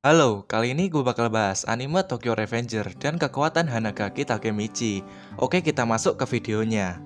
Halo, kali ini gue bakal bahas anime Tokyo Revenger dan kekuatan Hanagaki Takemichi. Oke, kita masuk ke videonya.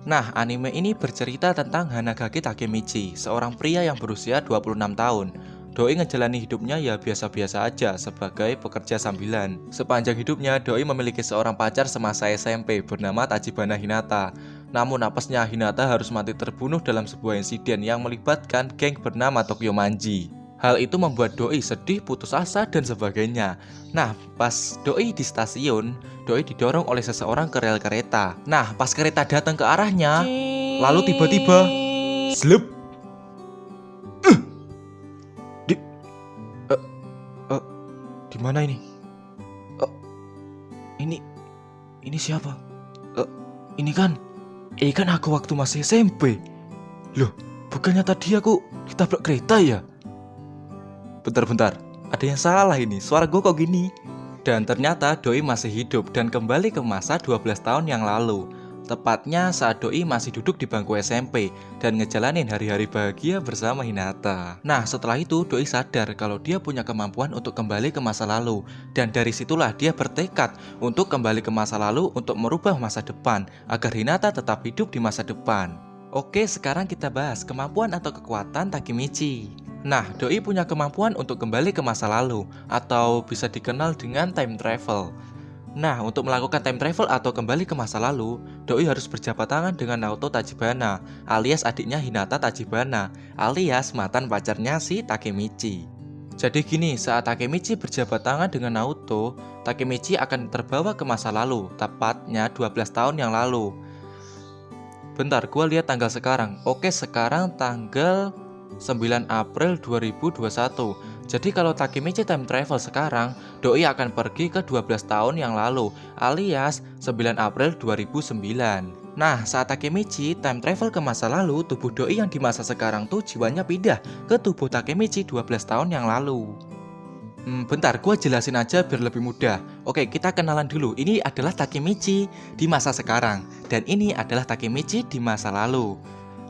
Nah, anime ini bercerita tentang Hanagaki Takemichi, seorang pria yang berusia 26 tahun. Doi ngejalani hidupnya ya biasa-biasa aja sebagai pekerja sambilan. Sepanjang hidupnya, Doi memiliki seorang pacar semasa SMP bernama Tachibana Hinata. Namun apesnya Hinata harus mati terbunuh dalam sebuah insiden yang melibatkan geng bernama Tokyo Manji. Hal itu membuat Doi sedih, putus asa, dan sebagainya. Nah, pas Doi di stasiun, Doi didorong oleh seseorang ke rel kereta. Nah, pas kereta datang ke arahnya, lalu tiba-tiba, slep. Di, eh, eh, di mana ini? Eh, ini siapa? Eh, ini kan aku waktu masih SMP. Loh, bukannya tadi aku ditabrak kereta ya? Bentar, ada yang salah ini, suara gue kok gini? Dan ternyata Doi masih hidup dan kembali ke masa 12 tahun yang lalu. Tepatnya saat Doi masih duduk di bangku SMP dan ngejalanin hari-hari bahagia bersama Hinata. Nah, setelah itu Doi sadar kalau dia punya kemampuan untuk kembali ke masa lalu. Dan dari situlah dia bertekad untuk kembali ke masa lalu untuk merubah masa depan agar Hinata tetap hidup di masa depan. Oke, sekarang kita bahas kemampuan atau kekuatan Takemichi. Nah, Doi punya kemampuan untuk kembali ke masa lalu, atau bisa dikenal dengan time travel. Nah, untuk melakukan time travel atau kembali ke masa lalu, Doi harus berjabat tangan dengan Naoto Tachibana, alias adiknya Hinata Tachibana, alias mantan pacarnya si Takemichi. Jadi gini, saat Takemichi berjabat tangan dengan Naoto, Takemichi akan terbawa ke masa lalu, tepatnya 12 tahun yang lalu. Bentar, gua lihat tanggal sekarang. Oke, sekarang tanggal 9 April 2021. Jadi kalau Takemichi time travel sekarang, Doi akan pergi ke 12 tahun yang lalu, alias 9 April 2009. Nah, saat Takemichi time travel ke masa lalu, tubuh Doi yang di masa sekarang tuh jiwanya pindah ke tubuh Takemichi 12 tahun yang lalu. Bentar, gue jelasin aja biar lebih mudah. Oke, kita kenalan dulu. Ini adalah Takemichi di masa sekarang, dan ini adalah Takemichi di masa lalu.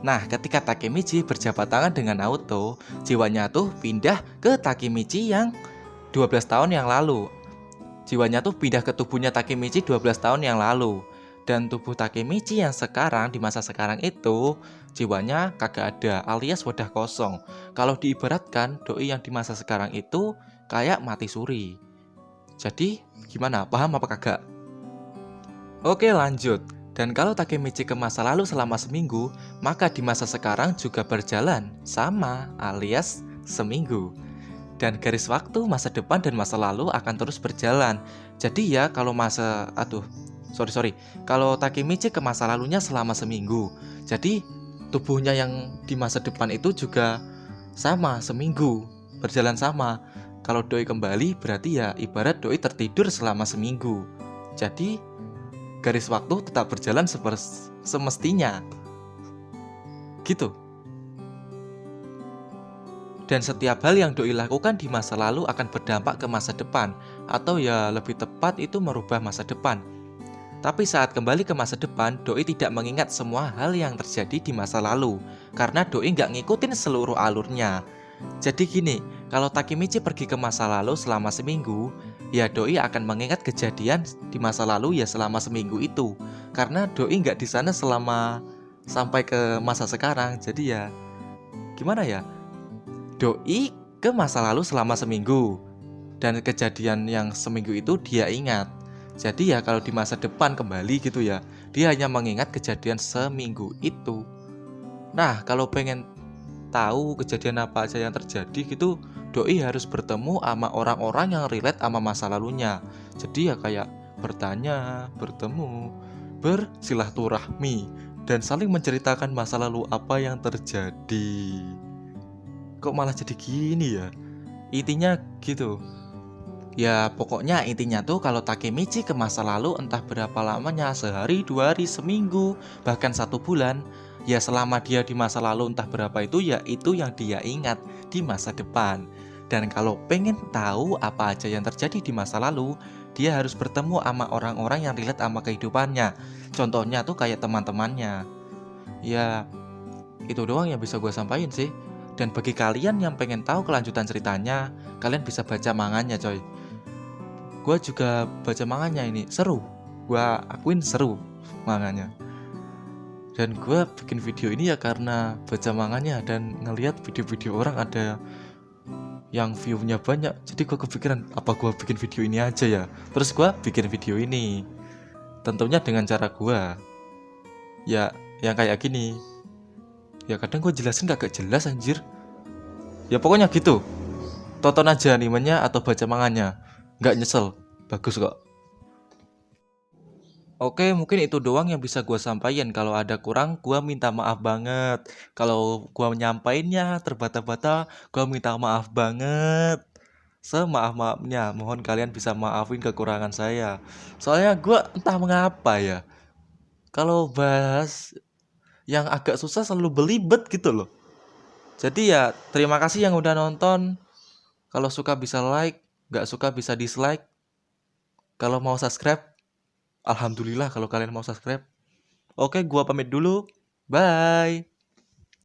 Nah, ketika Takemichi berjabat tangan dengan Naoto, jiwanya tuh pindah ke Takemichi yang 12 tahun yang lalu. Jiwanya tuh pindah ke tubuhnya Takemichi 12 tahun yang lalu. Dan tubuh Takemichi yang sekarang, di masa sekarang itu, jiwanya kagak ada, alias wadah kosong. Kalau diibaratkan, Doi yang di masa sekarang itu kayak mati suri. Jadi, gimana? Paham apa kagak? Oke, lanjut. Dan kalau Takemichi ke masa lalu selama seminggu, maka di masa sekarang juga berjalan sama, alias seminggu. Dan garis waktu masa depan dan masa lalu akan terus berjalan. Jadi ya kalau kalau Takemichi ke masa lalunya selama seminggu, jadi tubuhnya yang di masa depan itu juga sama, seminggu, berjalan sama. Kalau Doi kembali berarti ya ibarat Doi tertidur selama seminggu. Jadi garis waktu tetap berjalan semestinya. Gitu. Dan setiap hal yang Doi lakukan di masa lalu akan berdampak ke masa depan, atau ya lebih tepat itu merubah masa depan. Tapi saat kembali ke masa depan, Doi tidak mengingat semua hal yang terjadi di masa lalu, karena Doi nggak ngikutin seluruh alurnya. Jadi gini, kalau Takemichi pergi ke masa lalu selama seminggu, ya Doi akan mengingat kejadian di masa lalu ya selama seminggu itu. Karena Doi nggak di sana selama sampai ke masa sekarang, jadi ya gimana ya? Doi ke masa lalu selama seminggu, dan kejadian yang seminggu itu dia ingat. Jadi ya kalau di masa depan kembali gitu ya, dia hanya mengingat kejadian seminggu itu. Nah, kalau pengen tahu kejadian apa aja yang terjadi gitu, Doi harus bertemu sama orang-orang yang relate sama masa lalunya. Jadi ya kayak bertanya, bertemu, bersilaturahmi, dan saling menceritakan masa lalu apa yang terjadi. Kok malah jadi gini ya? Intinya gitu. Ya pokoknya intinya tuh kalau Takemichi ke masa lalu entah berapa lamanya, sehari, 2 hari, seminggu, bahkan 1 bulan. Ya selama dia di masa lalu entah berapa itu ya itu yang dia ingat di masa depan. Dan kalau pengen tahu apa aja yang terjadi di masa lalu, dia harus bertemu sama orang-orang yang relate sama kehidupannya. Contohnya tuh kayak teman-temannya. Ya itu doang yang bisa gue sampaikan sih. Dan bagi kalian yang pengen tahu kelanjutan ceritanya, kalian bisa baca manganya coy. Gue juga baca manganya ini, seru. Gue akuin seru manganya. Dan gue bikin video ini ya karena baca manganya dan ngelihat video-video orang ada yang view-nya banyak. Jadi gue kepikiran, apa gue bikin video ini aja ya. Terus gue bikin video ini. Tentunya dengan cara gue ya yang kayak gini. Ya kadang gue jelasin kagak jelas anjir. Ya pokoknya gitu. Tonton aja animenya atau baca manganya. Nggak nyesel, bagus kok. Oke, mungkin itu doang yang bisa gue sampaikan. Kalau ada kurang, gue minta maaf banget. Kalau gue nyampainnya terbata-bata, gue minta maaf banget. Semaaf-maafnya, mohon kalian bisa maafin kekurangan saya. Soalnya gue entah mengapa ya, kalau bahas yang agak susah selalu belibet gitu loh. Jadi ya, terima kasih yang udah nonton. Kalau suka bisa like, gak suka bisa dislike. Kalau mau subscribe, alhamdulillah kalau kalian mau subscribe. Oke, gua pamit dulu. Bye.